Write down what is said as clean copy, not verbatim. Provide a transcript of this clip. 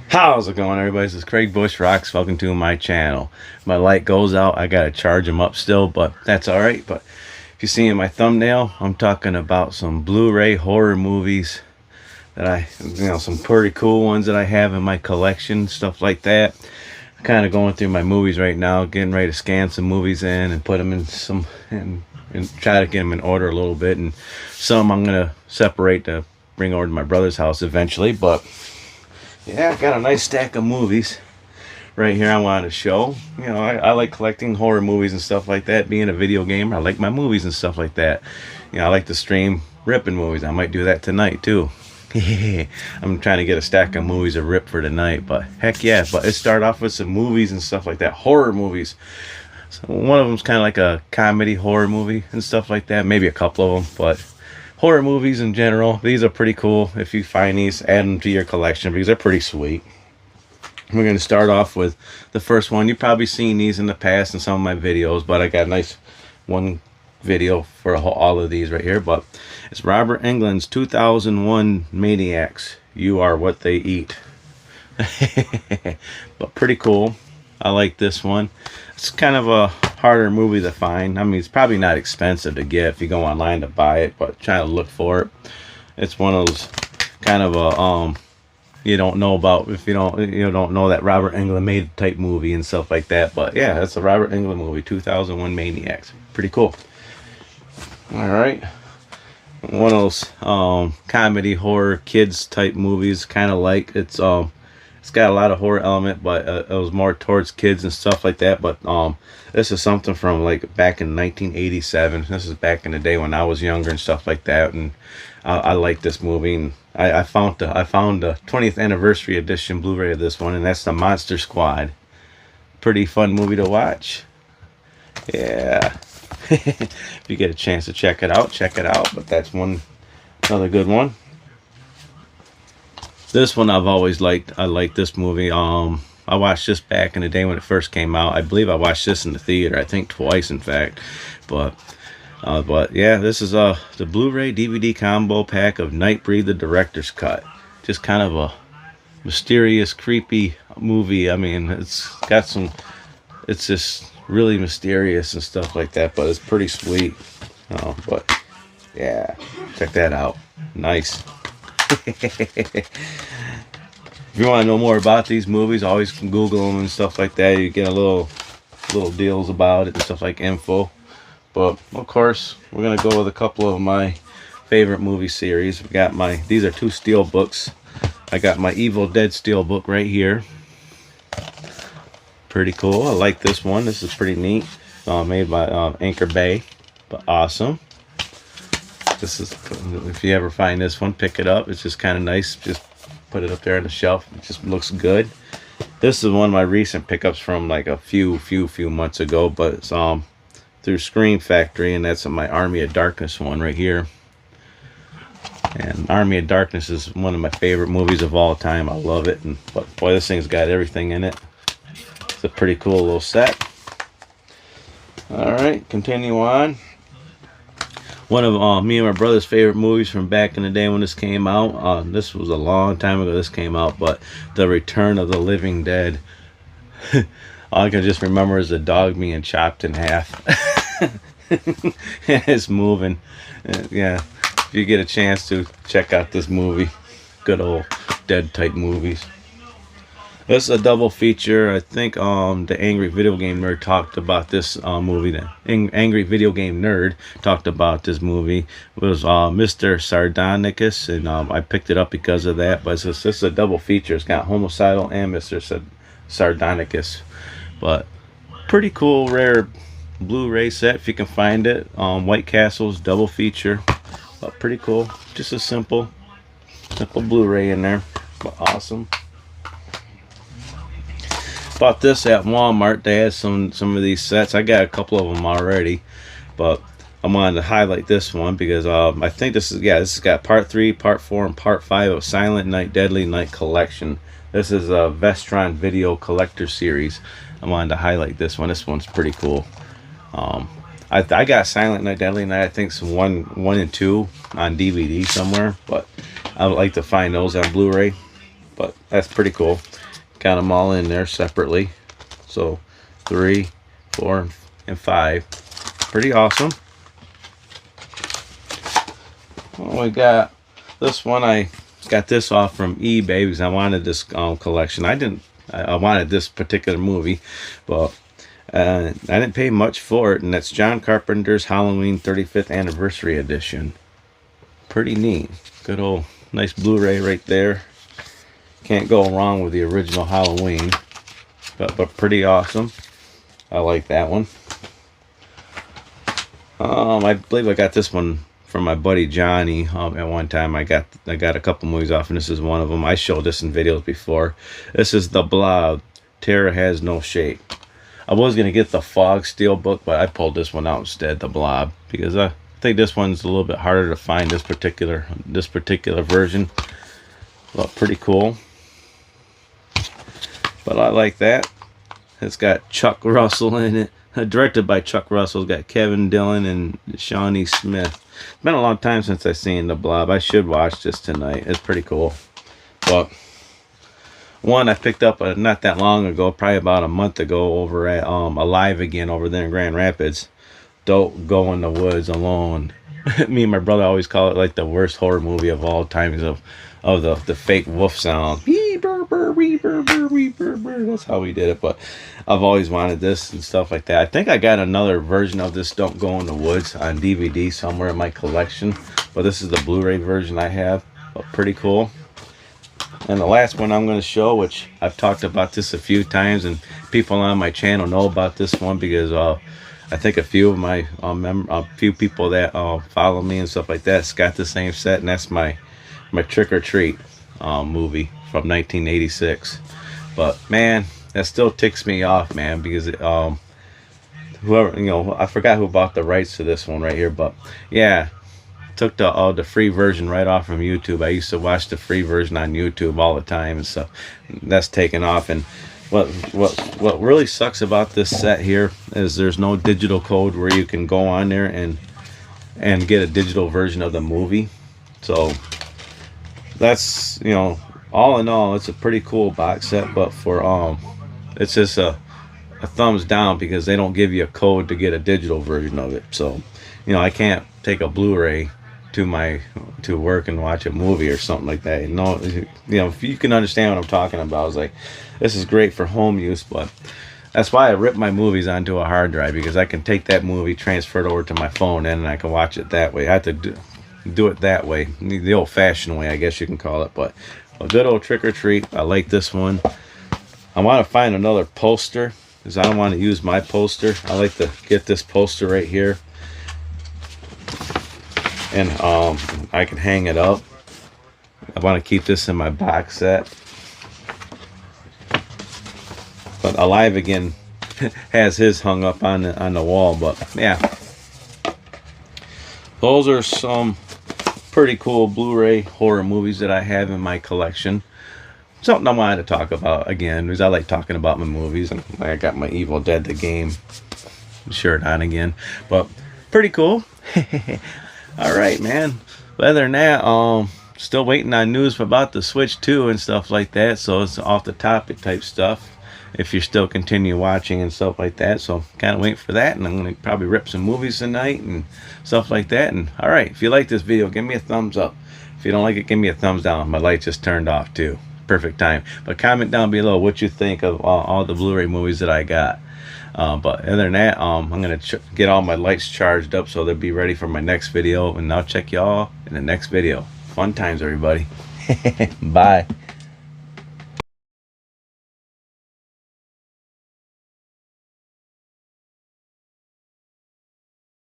How's it going, everybody? This is Craig Bush Rocks. Welcome to my channel. My light goes out. I gotta charge them up still, but that's all right. But if you see in my thumbnail, I'm talking about some Blu-ray horror movies that some pretty cool ones that I have in my collection, stuff like that. I'm kind of going through my movies right now, getting ready to scan some movies in and put them in some and try to get them in order a little bit. And some I'm gonna separate to bring over to my brother's house eventually, but. Yeah, I got a nice stack of movies right here I wanted to show. You know, I like collecting horror movies and stuff like that. Being a video gamer, I like my movies and stuff like that. You know, I like to stream ripping movies. I might do that tonight too. I'm trying to get a stack of movies to rip for tonight, but heck yeah. But it started off with some movies and stuff like that. Horror movies. So one of them's kind of like a comedy horror movie and stuff like that. Maybe a couple of them, but horror movies in general, these are pretty cool. If you find these, add them to your collection because they're pretty sweet. We're going to start off with the first one. You've probably seen these in the past in some of my videos, but I got a nice one video for all of these right here. But it's Robert Englund's 2001 Maniacs. You Are What They Eat. But pretty cool. I like this one. It's kind of a harder movie to find. I mean, it's probably not expensive to get if you go online to buy it, but try to look for it. It's one of those kind of a you don't know about if you don't know that Robert Englund made type movie and stuff like that. But yeah, it's a Robert Englund movie, 2001 Maniacs. Pretty cool. All right, one of those comedy horror kids type movies, kind of like it's got a lot of horror element, but it was more towards kids and stuff like that. But this is something from like back in 1987. This is back in the day when I was younger and stuff like that. And I like this movie. And I found the 20th anniversary edition Blu-ray of this one, and that's the Monster Squad. Pretty fun movie to watch. Yeah. If you get a chance to check it out, check it out. But that's another good one. This one I've always liked. I like this movie. I watched this back in the day when it first came out. I believe I watched this in the theater. I think twice, in fact. But yeah, this is the Blu-ray DVD combo pack of Nightbreed, the director's cut. Just kind of a mysterious, creepy movie. I mean, it's just really mysterious and stuff like that. But it's pretty sweet. But yeah, check that out. Nice. If you want to know more about these movies, always Google them and stuff like that. You get a little deals about it and stuff like info. But of course, we're gonna go with a couple of my favorite movie series. We got these are two steel books. I got my Evil Dead steel book right here. Pretty cool. I like this one. This is pretty neat. Made by Anchor Bay, but awesome. This is, if you ever find this one, pick it up. It's just kind of nice. Just put it up there on the shelf. It just looks good. This is one of my recent pickups from like a few months ago, but it's through Scream Factory, and that's my Army of Darkness one right here. And Army of Darkness is one of my favorite movies of all time. I love it. But boy, this thing's got everything in it. It's a pretty cool little set. All right, continue on. One of me and my brother's favorite movies from back in the day when this came out. This was a long time ago this came out, but The Return of the Living Dead. All I can just remember is the dog being chopped in half. It's moving. Yeah, if you get a chance to check out this movie. Good old Dead type movies. This is a double feature. I think the Angry Video Game Nerd talked about this movie. The Angry Video Game Nerd talked about this movie. It was Mr. Sardonicus, and I picked it up because of that. But this is a double feature. It's got Homicidal and Mr. Sardonicus. But pretty cool, rare Blu-ray set if you can find it. White Castle's double feature. But pretty cool. Just a simple Blu-ray in there. But awesome. Bought this at Walmart. They had some of these sets. I got a couple of them already, but I wanted to highlight this one because I think this has got part 3, part 4, and part 5 of Silent Night, Deadly Night collection. This is a Vestron Video Collector Series. I wanted to highlight this one. This one's pretty cool. I got Silent Night, Deadly Night. I think some 1 and 2 on DVD somewhere, but I would like to find those on Blu-ray. but that's pretty cool. Got them all in there separately. So 3, 4, and 5. Pretty awesome. Well, we got this one. I got this off from eBay because I wanted this collection. I wanted this particular movie, but I didn't pay much for it, and that's John Carpenter's Halloween 35th Anniversary Edition. Pretty neat. Good old nice Blu-ray right there. Can't go wrong with the original Halloween, but pretty awesome. I like that one. I believe I got this one from my buddy Johnny. At one time I got a couple movies off, and this is one of them. I showed this in videos before. This is The Blob, Terror Has No Shape. I was gonna get the Fog Steelbook, but I pulled this one out instead, The Blob, because I think this one's a little bit harder to find, this particular version. But pretty cool. But I like that. It's got Chuck Russell in it. Directed by Chuck Russell. It's got Kevin Dillon and Shawnee Smith. It's been a long time since I've seen The Blob. I should watch this tonight. It's pretty cool. But one I picked up not that long ago, probably about a month ago, over at Alive Again over there in Grand Rapids. Don't Go in the Woods Alone. Me and my brother always call it like the worst horror movie of all times, of the fake wolf sound. That's how we did it. But I've always wanted this and stuff like that. I think I got another version of this Don't Go in the Woods on DVD somewhere in my collection, but this is the Blu-ray version I have. But pretty cool. And the last one I'm going to show, which I've talked about this a few times, and people on my channel know about this one because I think a few of my few people that follow me and stuff like that's got the same set, and that's my Trick or Treat movie from 1986. But man, that still ticks me off, man, because whoever, I forgot who bought the rights to this one right here, but yeah, took the free version right off from YouTube. I used to watch the free version on YouTube all the time and stuff. That's taken off. And what really sucks about this set here is there's no digital code where you can go on there and get a digital version of the movie. So that's, all in all, it's a pretty cool box set, but for it's just a thumbs down because they don't give you a code to get a digital version of it. So I can't take a Blu-ray to work and watch a movie or something like that. If you can understand what I'm talking about, it's like, this is great for home use, but that's why I rip my movies onto a hard drive, because I can take that movie, transfer it over to my phone, and I can watch it that way. I have to do it that way, the old-fashioned way, I guess you can call it. But a good old Trick or Treat. I like this one. I want to find another poster because I don't want to use my poster. I like to get this poster right here, and I can hang it up. I want to keep this in my box set. But Alive Again has his hung up on the wall. But yeah, those are some pretty cool Blu-ray horror movies that I have in my collection. Something I wanted to talk about again, because I like talking about my movies, and I got my Evil Dead the game shirt on again. But pretty cool. All right, man. But other than that, still waiting on news about the Switch 2 and stuff like that. So it's off the topic type stuff, if you still continue watching and stuff like that. So kind of waiting for that, and I'm going to probably rip some movies tonight and stuff like that. And all right, if you like this video, give me a thumbs up. If you don't like it, give me a thumbs down. My light just turned off too. Perfect time. But comment down below what you think of all the Blu-ray movies that I got. But other than that, I'm going to get all my lights charged up so they'll be ready for my next video. And I'll check y'all in the next video. Fun times, everybody. Bye.